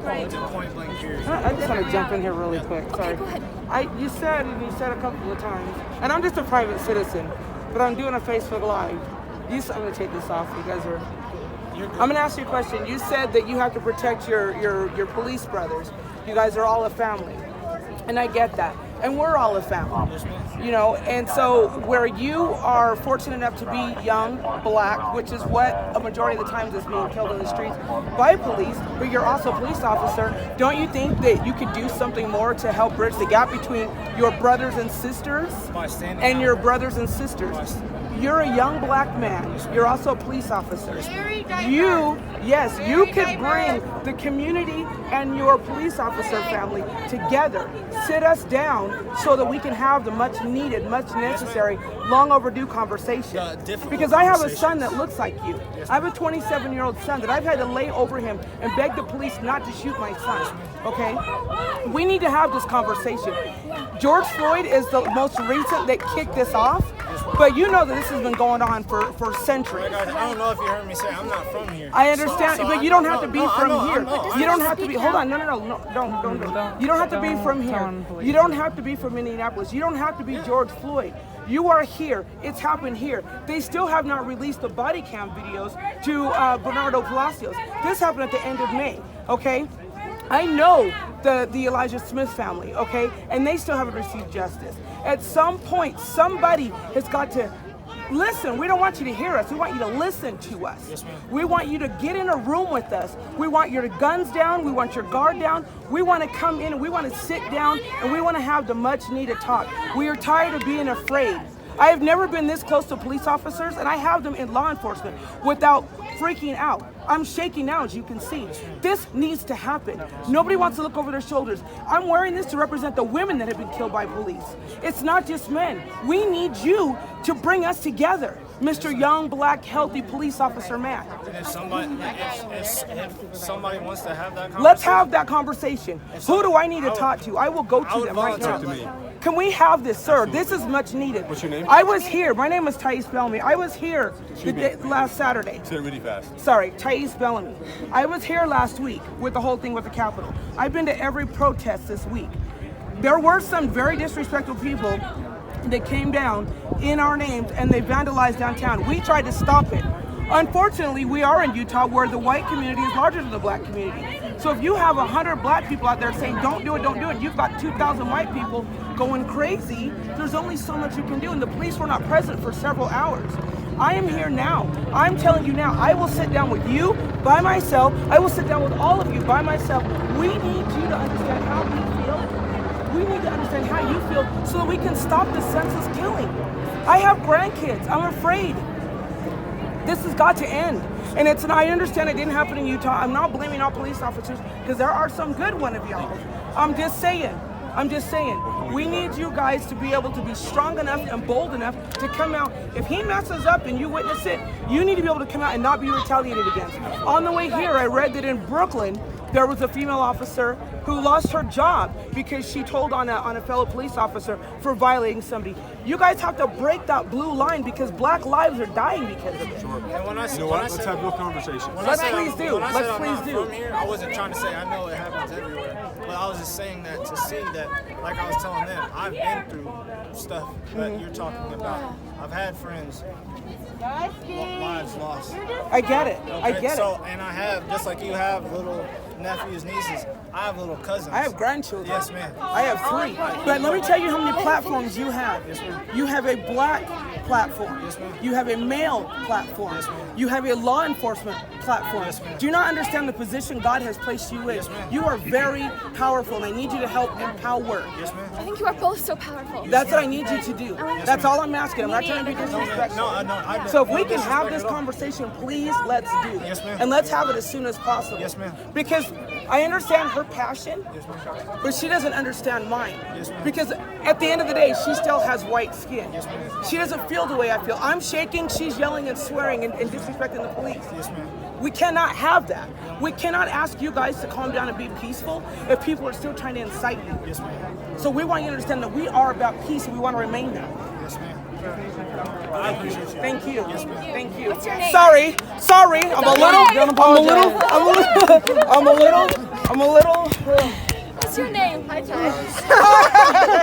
Point blank period. I just want to jump in here really quick. Sorry. Okay, go ahead. You said a couple of times, and I'm just a private citizen, but I'm doing a Facebook Live. I'm going to take this off. You guys are. I'm going to ask you a question. You said that you have to protect your police brothers. You guys are all a family, and I get that. And we're all a family, you know, and so where you are fortunate enough to be young, black, which is what a majority of the times is being killed in the streets by police, but you're also a police officer, don't you think that you could do something more to help bridge the gap between your brothers and sisters and your brothers and sisters? You're a young black man. You're also a police officer. You could bring the community and your police officer family together. Sit us down so that we can have the much needed, much necessary, long overdue conversation. Because I have a son that looks like you. I have a 27-year-old son that I've had to lay over him and beg the police not to shoot my son. Okay? We need to have this conversation. George Floyd is the most recent that kicked this off. But you know that this has been going on for centuries. I don't know if you heard me say I'm not from here. I understand, but you don't have to be from here. You don't have to be. Hold on, no, don't. You don't have to be from here. You don't have to be from Indianapolis. You don't have to be George Floyd. You are here. It's happened here. They still have not released the body cam videos to Bernardo Palacios. This happened at the end of May. Okay. I know the Elijah Smith family, okay, and they still haven't received justice. At some point, somebody has got to listen. We don't want you to hear us. We want you to listen to us. Yes, ma'am. We want you to get in a room with us. We want your guns down. We want your guard down. We want to come in and we want to sit down and we want to have the much needed talk. We are tired of being afraid. I have never been this close to police officers, and I have them in law enforcement without freaking out. I'm shaking now, as you can see. This needs to happen. Nobody wants to look over their shoulders. I'm wearing this to represent the women that have been killed by police. It's not just men. We need you to bring us together, Mr. Young, black, healthy police officer man. If somebody wants to have that conversation, let's have that conversation. Who do I need to talk to? I will go to them right now. Can we have this, sir? This is much needed. What's your name? I was here. My name is Tyrese Bellamy. I was here last Saturday. Say it really fast. Sorry, Tyrese Bellamy. I was here last week with the whole thing with the Capitol. I've been to every protest this week. There were some very disrespectful people that came down in our names and they vandalized downtown. We tried to stop it. Unfortunately, we are in Utah where the white community is larger than the black community. So if you have 100 black people out there saying, don't do it, you've got 2,000 white people going crazy, there's only so much you can do. And the police were not present for several hours. I am here now. I'm telling you now, I will sit down with you by myself. I will sit down with all of you by myself. We need you to understand how we feel. We need to understand how you feel so that we can stop the senseless killing. I have grandkids. I'm afraid. This has got to end. And I understand it didn't happen in Utah. I'm not blaming all police officers because there are some good one of y'all. I'm just saying. We need you guys to be able to be strong enough and bold enough to come out. If he messes up and you witness it, you need to be able to come out and not be retaliated against. On the way here, I read that in Brooklyn, there was a female officer who lost her job because she told on a fellow police officer for violating somebody. You guys have to break that blue line because black lives are dying because of it. Sure. And when I You know what? Let's have real conversation. Let's please do. Let's please do. From here, I wasn't trying to say I know it happens everywhere, but I was just saying that to see that, like I was telling them, I've been through stuff that you're talking about. I've had friends, lives lost. I get it. Okay? I get it. And I have, just like you have little nephews, nieces, I have little cousins. I have grandchildren. Yes, ma'am. I have 3. But let me tell you how many platforms you have. Yes, ma'am. You have a black platform. Yes, ma'am. You have a male platform. Yes, ma'am. You have a law enforcement platform. Yes, ma'am. Do you not understand the position God has placed you in? Yes, ma'am. You are very powerful, and I need you to help empower. Yes, ma'am. I think you are both so powerful. That's what I need you to do. That's all I'm asking. I'm not trying to be disrespectful. No, So if we can have this conversation, please, let's do it. Yes, ma'am. And let's have it as soon as possible. Yes, ma'am. Because I understand her passion, Yes, ma'am. but she doesn't understand mine. Yes, ma'am. Because at the end of the day, she still has white skin. Yes, ma'am. She doesn't feel the way I feel. I'm shaking, she's yelling and swearing and disrespecting the police. Yes, ma'am. We cannot have that. We cannot ask you guys to calm down and be peaceful if people are still trying to incite you. Yes, ma'am. So we want you to understand that we are about peace and we want to remain that. Yes, ma'am. I appreciate you. Thank you. Yes, ma'am. Thank you. What's your name? Sorry. I'm a little I'm a little. What's your name? Hi, Ty.